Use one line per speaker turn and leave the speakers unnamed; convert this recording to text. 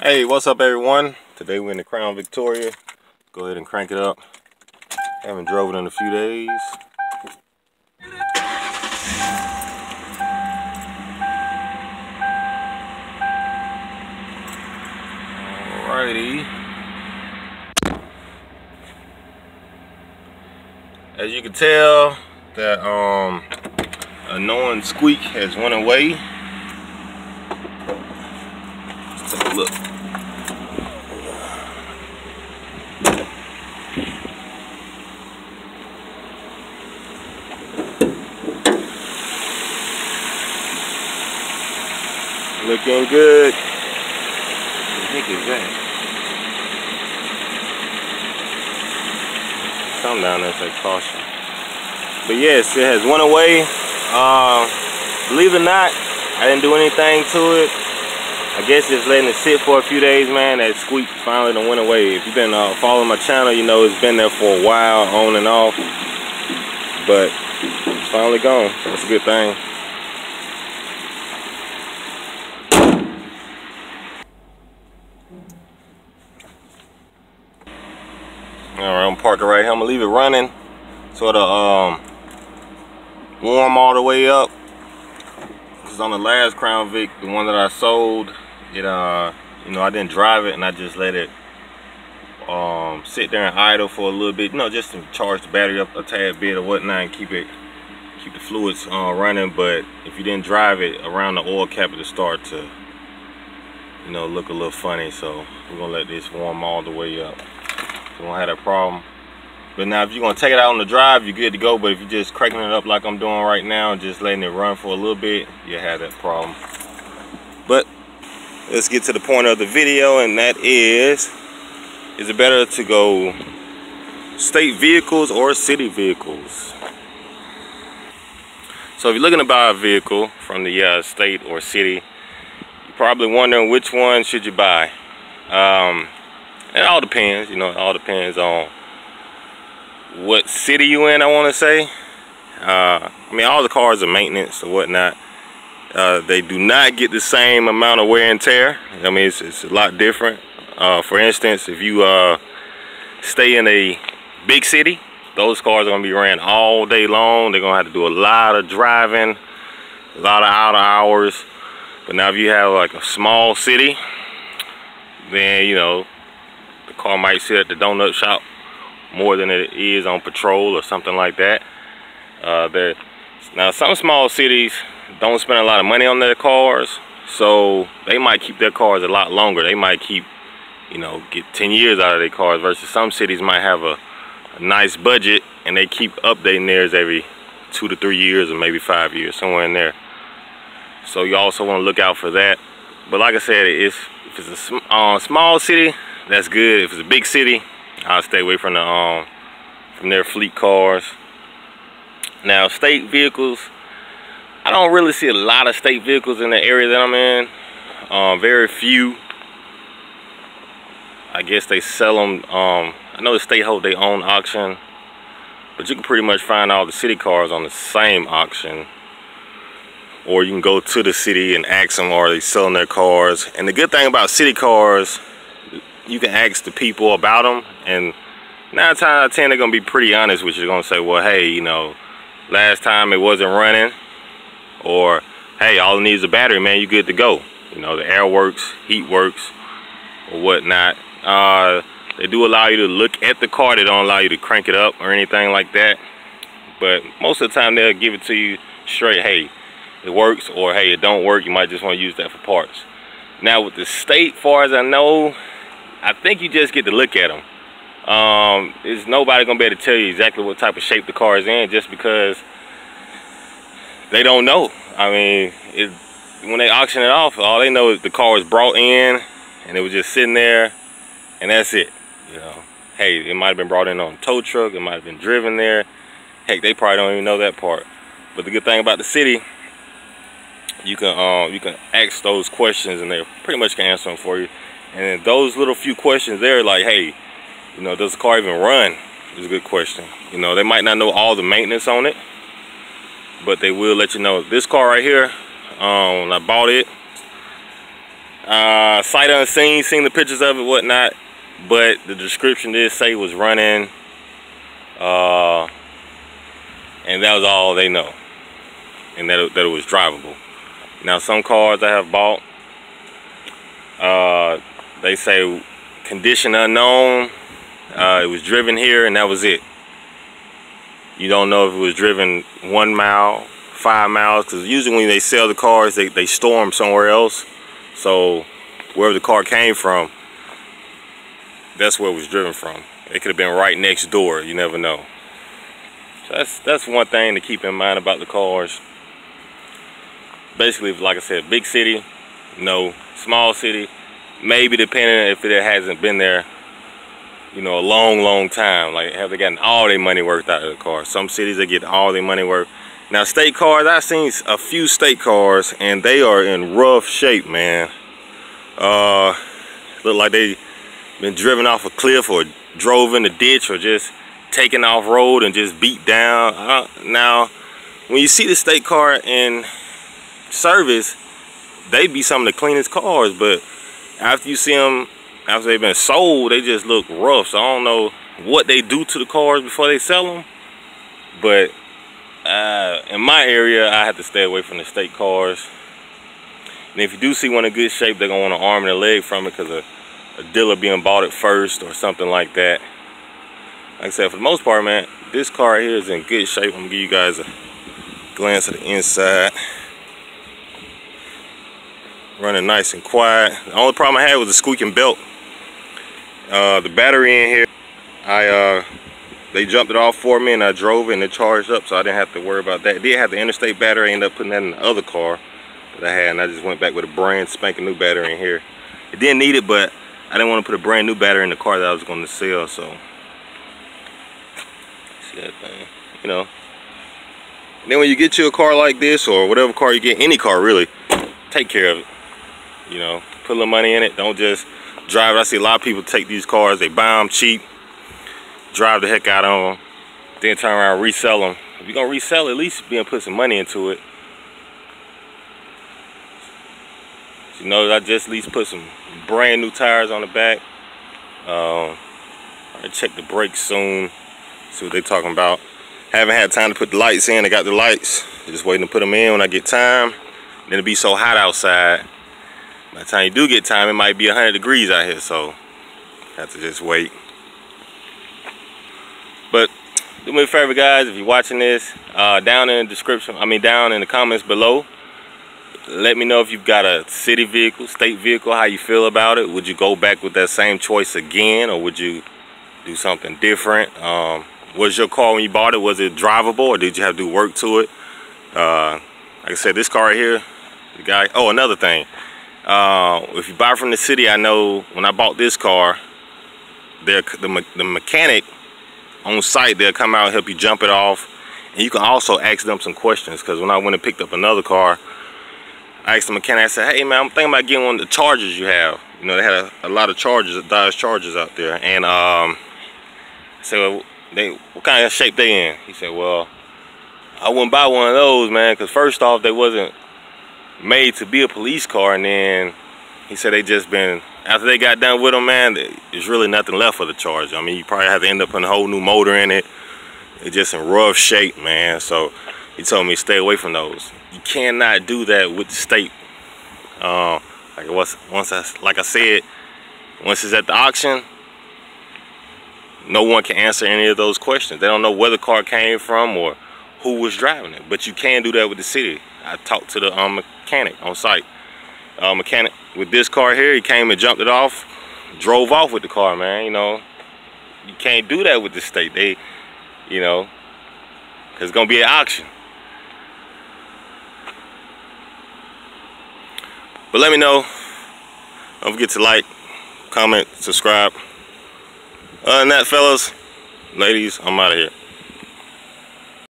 Hey, what's up everyone? Today we're in the Crown Victoria. Go ahead and crank it up. Haven't drove it in a few days. Alrighty. As you can tell, that annoying squeak has went away. Let's take a look. Looking good. What the heck is that? Something down there says caution. But yes, it has went away. Believe it or not, I didn't do anything to it. I guess just letting it sit for a few days, man. That squeak finally done went away. If you've been following my channel, you know it's been there for a while, on and off. But it's finally gone. That's a good thing. Alright, I'm parking right here. I'm gonna leave it running, sort of warm all the way up. Cause on the last Crown Vic, the one that I sold, it you know, I didn't drive it and I just let it sit there and idle for a little bit, you know, just to charge the battery up a tad bit or whatnot and keep the fluids running. But if you didn't drive it around the oil cap, it'll start to, you know, look a little funny. So we're gonna let this warm all the way up. You won't have that problem. But now if you're gonna take it out on the drive, you're good to go. But if you're just cranking it up like I'm doing right now and just letting it run for a little bit, you'll have that problem. But let's get to the point of the video, and that is it better to go state vehicles or city vehicles? So if you're looking to buy a vehicle from the state or city, you're probably wondering which one should you buy. It all depends, you know, it all depends on what city you in, I want to say. I mean, all the cars are maintenance or whatnot. They do not get the same amount of wear and tear. I mean, it's a lot different. For instance, if you stay in a big city, those cars are going to be ran all day long. They're going to have to do a lot of driving, a lot of out hours. But now if you have like a small city, then, you know, the car might sit at the donut shop more than it is on patrol or something like that. Now some small cities don't spend a lot of money on their cars, so they might keep their cars a lot longer. They might keep, you know, get 10 years out of their cars, versus some cities might have a nice budget and they keep updating theirs every 2 to 3 years or maybe 5 years, somewhere in there. So you also want to look out for that. But like I said, if it's a small city, that's good. If it's a big city, I'll stay away from their fleet cars. Now, state vehicles, I don't really see a lot of state vehicles in the area that I'm in. Very few. I guess they sell them. I know the state hold their own auction, but you can pretty much find all the city cars on the same auction. Or you can go to the city and ask them, are they selling their cars? And the good thing about city cars, you can ask the people about them, and 9 times out of 10 they're gonna be pretty honest with you. They're gonna say, well, hey, you know, last time it wasn't running, or hey, all it needs is a battery, man, you good to go. You know, the air works, heat works, or whatnot. They do allow you to look at the car. They don't allow you to crank it up or anything like that, but most of the time they'll give it to you straight. Hey, it works, or hey, it don't work, you might just want to use that for parts. Now with the state, far as I know, I think you just get to look at them. There's nobody gonna be able to tell you exactly what type of shape the car is in, just because they don't know. I mean, when they auction it off, all they know is the car was brought in and it was just sitting there, and that's it. You know, hey, it might have been brought in on a tow truck, it might have been driven there. Heck, they probably don't even know that part. But the good thing about the city, you can ask those questions and they pretty much can answer them for you. And those little few questions there, like, hey, you know, does the car even run, is a good question. You know, they might not know all the maintenance on it, but they will let you know. This car right here, when I bought it, Sight unseen, seen the pictures of it, whatnot, but the description did say it was running, and that was all they know, and that it was drivable. Now some cars I have bought, they say condition unknown, it was driven here and that was it. You don't know if it was driven 1 mile, 5 miles, because usually when they sell the cars, they store them somewhere else. So wherever the car came from, that's where it was driven from. It could have been right next door, you never know. So that's one thing to keep in mind about the cars. Basically, like I said, big city, no. Small city, maybe, depending if it hasn't been there, you know, a long time. Like, have they gotten all their money worth out of the car? Some cities, they get all their money worth. Now, state cars, I've seen a few state cars, and they are in rough shape, man. Look like they been driven off a cliff or drove in a ditch or just taken off road and just beat down. Now, when you see the state car in service, they be some of the cleanest cars, but after you see them, after they've been sold, they just look rough. So I don't know what they do to the cars before they sell them, but in my area, I have to stay away from the state cars. And if you do see one in good shape, they're gonna want an arm and a leg from it, because a dealer being bought it first or something like that. Like I said, for the most part, man, this car here is in good shape. I'm gonna give you guys a glance at the inside. Running nice and quiet. The only problem I had was the squeaking belt. The battery in here, they jumped it off for me and I drove it and it charged up, so I didn't have to worry about that. It did have the interstate battery. I ended up putting that in the other car that I had, and I just went back with a brand spanking new battery in here. It didn't need it, but I didn't want to put a brand new battery in the car that I was going to sell, so see that thing, you know. And then when you get you a car like this, or whatever car you get, any car really, take care of it. You know, put a little money in it. Don't just drive it. I see a lot of people take these cars, they buy them cheap, drive the heck out of them, then turn around and resell them. If you're gonna resell it, at least be able to put some money into it. So, you know, I just at least put some brand new tires on the back. I'll check the brakes soon, see what they're talking about. Haven't had time to put the lights in. I got the lights, just waiting to put them in when I get time. Then it'll be so hot outside. By the time you do get time, it might be 100 degrees out here, so have to just wait. But do me a favor, guys, if you're watching this, down in the description, down in the comments below, let me know if you've got a city vehicle, state vehicle, how you feel about it. Would you go back with that same choice again, or would you do something different? Was your car, when you bought it, was it drivable, or did you have to do work to it? Like I said, this car right here, the guy, oh, another thing. If you buy from the city, I know when I bought this car, the mechanic on site, they'll come out and help you jump it off. And you can also ask them some questions, because when I went and picked up another car, I asked the mechanic, I said, hey man, I'm thinking about getting one of the Chargers you have. You know, they had a lot of Chargers, Dodge Chargers out there. And I said, well, what kind of shape they in? He said, well, I wouldn't buy one of those, man, because first off, they wasn't made to be a police car, and then he said they just been, after they got done with them, man, there's really nothing left for the Charger. I mean, you probably have to end up putting a whole new motor in it. It's just in rough shape, man. So he told me to stay away from those. You cannot do that with the state. Like I said, once it's at the auction, no one can answer any of those questions. They don't know where the car came from or who was driving it. But you can do that with the city. I talked to the mechanic on site. Mechanic with this car here, he came and jumped it off, drove off with the car, man. You know, you can't do that with the state. They, you know, because it's gonna be an auction. But let me know. Don't forget to like, comment, subscribe. Other than that, fellas, ladies, I'm out of here.